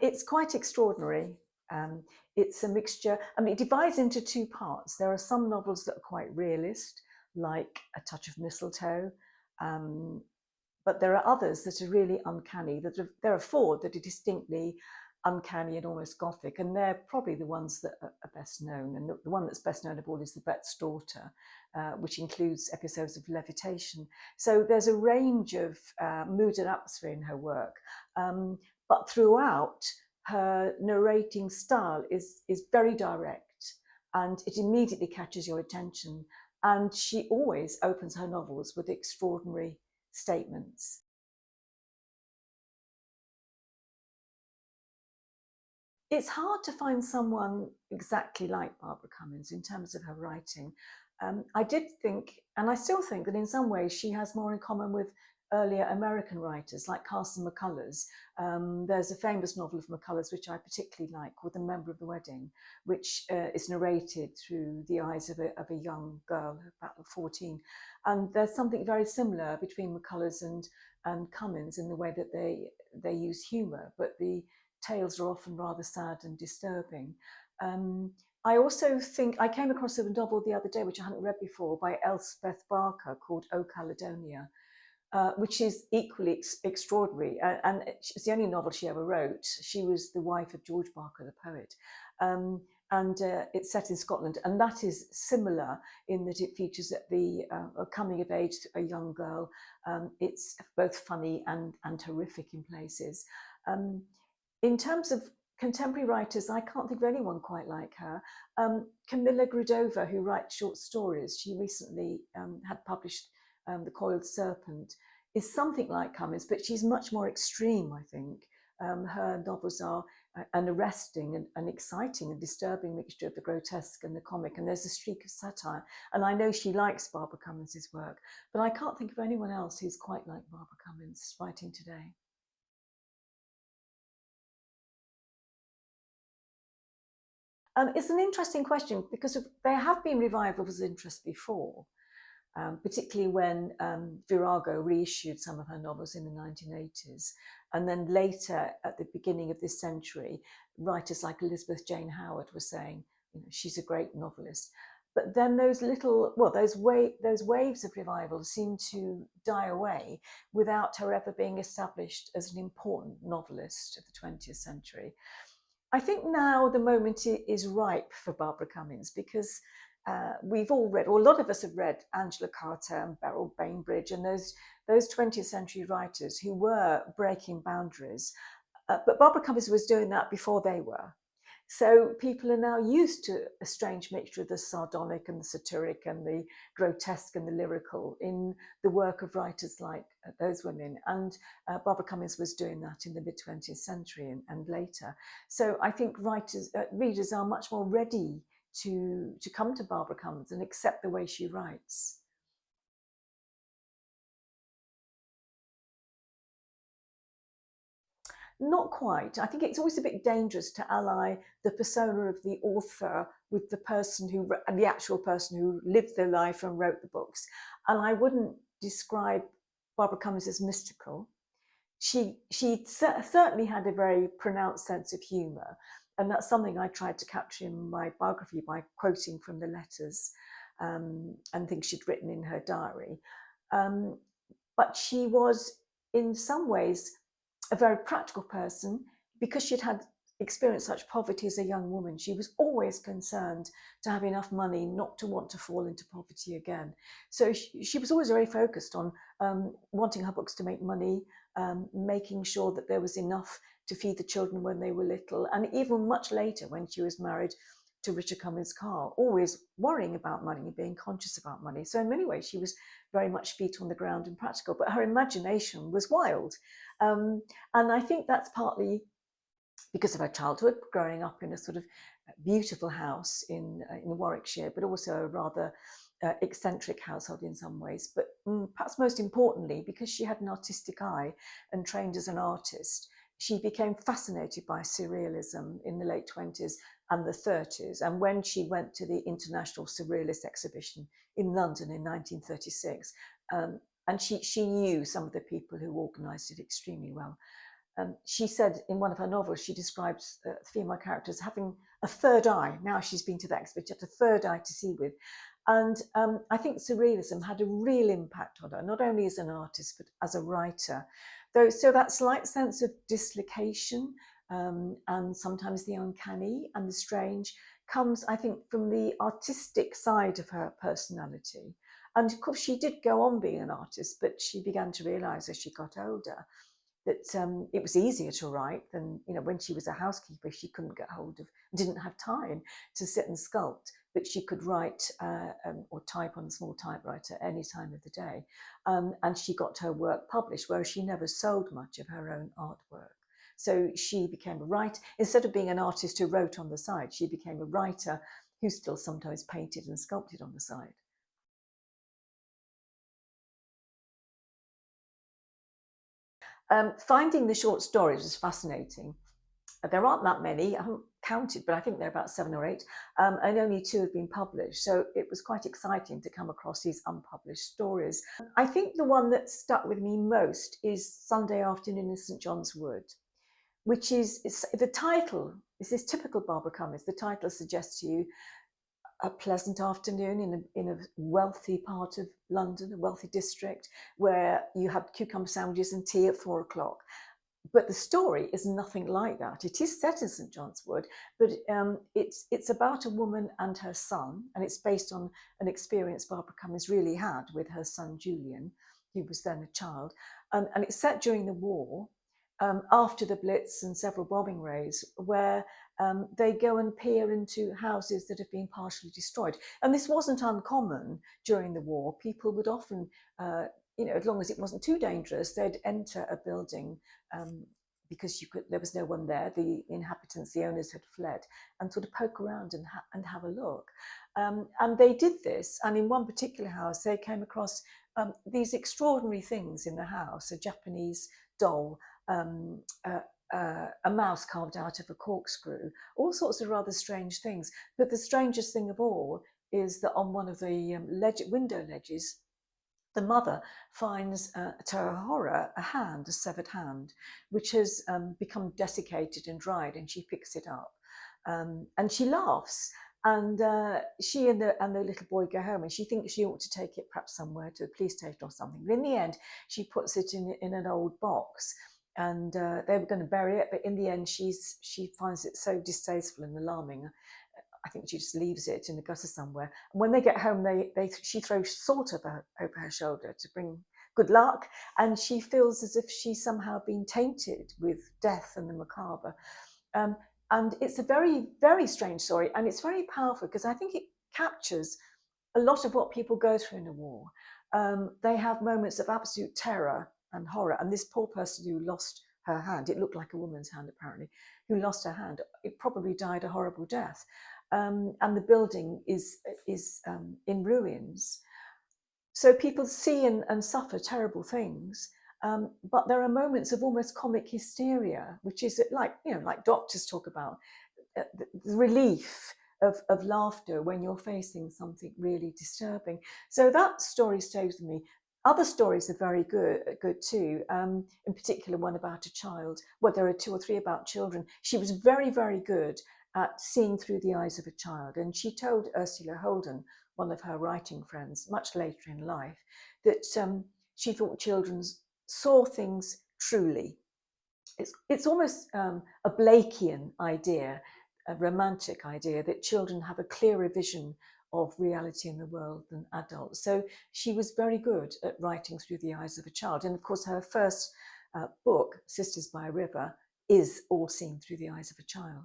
It's quite extraordinary. Um, it's a mixture. I mean, it divides into two parts. There are some novels that are quite realist, like A Touch of Mistletoe, um, but there are others that are really uncanny. There are four that are distinctly uncanny and almost gothic, and they're probably the ones that are best known. And the one that's best known of all is The Bet's Daughter, which includes episodes of levitation. So there's a range of mood and atmosphere in her work, but throughout, her narrating style is very direct, and it immediately catches your attention. And she always opens her novels with extraordinary statements. It's hard to find someone exactly like Barbara Comyns in terms of her writing. I did think, and I still think, that in some ways she has more in common with earlier American writers like Carson McCullers. There's a famous novel of McCullers which I particularly like called The Member of the Wedding, which is narrated through the eyes of a young girl about 14. And there's something very similar between McCullers and Comyns in the way that they use humour, but the tales are often rather sad and disturbing. Um, I also think I came across a novel the other day, which I hadn't read before, by Elspeth Barker called O Caledonia, which is equally extraordinary. And it's the only novel she ever wrote. She was the wife of George Barker, the poet. And it's set in Scotland, and that is similar in that it features a coming of age, a young girl. It's both funny and horrific in places. In terms of contemporary writers, I can't think of anyone quite like her. Camilla Grudova, who writes short stories, she recently had published The Coiled Serpent, is something like Comyns, but she's much more extreme, I think. Her novels are an arresting and exciting and disturbing mixture of the grotesque and the comic, and there's a streak of satire. And I know she likes Barbara Comyns' work, but I can't think of anyone else who's quite like Barbara Comyns writing today. It's an interesting question because there have been revivals of interest before, particularly when Virago reissued some of her novels in the 1980s. And then later, at the beginning of this century, writers like Elizabeth Jane Howard were saying, you know, she's a great novelist. But then those waves of revival seem to die away without her ever being established as an important novelist of the 20th century. I think now the moment is ripe for Barbara Comyns because we've all read, or a lot of us have read, Angela Carter and Beryl Bainbridge and those 20th century writers who were breaking boundaries. But Barbara Comyns was doing that before they were. So people are now used to a strange mixture of the sardonic and the satiric and the grotesque and the lyrical in the work of writers like those women. And Barbara Comyns was doing that in the mid 20th century and later. So I think readers are much more ready to come to Barbara Comyns and accept the way she writes. Not quite. I think it's always a bit dangerous to ally the persona of the author with the person the actual person who lived their life and wrote the books. And I wouldn't describe Barbara Cummings as mystical. She certainly had a very pronounced sense of humour, and that's something I tried to capture in my biography by quoting from the letters and things she'd written in her diary. Um, but she was, in some ways, a very practical person because she'd had experienced such poverty as a young woman. She was always concerned to have enough money not to want to fall into poverty again. So she was always very focused on wanting her books to make money, making sure that there was enough to feed the children when they were little, and even much later when she was married to Richard Cummings Carr, always worrying about money and being conscious about money. So in many ways, she was very much feet on the ground and practical, but her imagination was wild. And I think that's partly because of her childhood, growing up in a sort of beautiful house in Warwickshire, but also a rather eccentric household in some ways. But perhaps most importantly, because she had an artistic eye and trained as an artist, she became fascinated by surrealism in the late 20s and the 30s. And when she went to the International Surrealist Exhibition in London in 1936, and she knew some of the people who organised it extremely well. she said in one of her novels, she describes female characters having a third eye. Now she's been to the expert, she had a third eye to see with. And I think surrealism had a real impact on her, not only as an artist, but as a writer. So that slight sense of dislocation and sometimes the uncanny and the strange comes, I think, from the artistic side of her personality. And of course, she did go on being an artist, but she began to realise as she got older that it was easier to write than, when she was a housekeeper, she couldn't get hold of, didn't have time to sit and sculpt, but she could write or type on a small typewriter any time of the day. And she got her work published, whereas she never sold much of her own artwork. So she became a writer. Instead of being an artist who wrote on the side, she became a writer who still sometimes painted and sculpted on the side. Finding the short stories was fascinating. There aren't that many, I haven't counted, but I think there are about 7 or 8, and only 2 have been published. So it was quite exciting to come across these unpublished stories. I think the one that stuck with me most is Sunday Afternoon in St John's Wood, which is the title. This is typical Barbara Comyns. The title suggests to you a pleasant afternoon in a wealthy part of London, a wealthy district, where you have cucumber sandwiches and tea at 4 o'clock. But the story is nothing like that. It is set in St John's Wood, but it's about a woman and her son, and it's based on an experience Barbara Comyns really had with her son Julian, who was then a child. And it's set during the war, after the Blitz and several bombing raids, where they go and peer into houses that have been partially destroyed. And this wasn't uncommon during the war. People would often, as long as it wasn't too dangerous, they'd enter a building because there was no one there. The inhabitants, the owners had fled, and sort of poke around and have a look. And they did this. And in one particular house, they came across these extraordinary things in the house: a Japanese doll, a mouse carved out of a corkscrew, all sorts of rather strange things. But the strangest thing of all is that on one of the window ledges, the mother finds, to her horror, a severed hand, which has become desiccated and dried, and she picks it up. And she laughs. And she and the little boy go home, and she thinks she ought to take it perhaps somewhere, to a police station or something. But in the end, she puts it in an old box. And they were going to bury it, but in the end, she finds it so distasteful and alarming. I think she just leaves it in the gutter somewhere. And when they get home, she throws salt over her shoulder to bring good luck, and she feels as if she's somehow been tainted with death and the macabre. And it's a very, very strange story, and it's very powerful because I think it captures a lot of what people go through in a war. They have moments of absolute terror and horror, and this poor person who lost her hand, it looked like a woman's hand apparently, who lost her hand, it probably died a horrible death. And the building is in ruins. So people see and suffer terrible things, but there are moments of almost comic hysteria, which is like doctors talk about, the relief of laughter when you're facing something really disturbing. So that story stays with me. Other stories are very good too. In particular, one about a child. Well, there are 2 or 3 about children. She was very, very good at seeing through the eyes of a child. And she told Ursula Holden, one of her writing friends, much later in life, that she thought children saw things truly. It's almost a Blakean idea, a romantic idea, that children have a clearer vision of reality in the world than adults. So she was very good at writing through the eyes of a child. And of course, her first book, Sisters by a River, is all seen through the eyes of a child.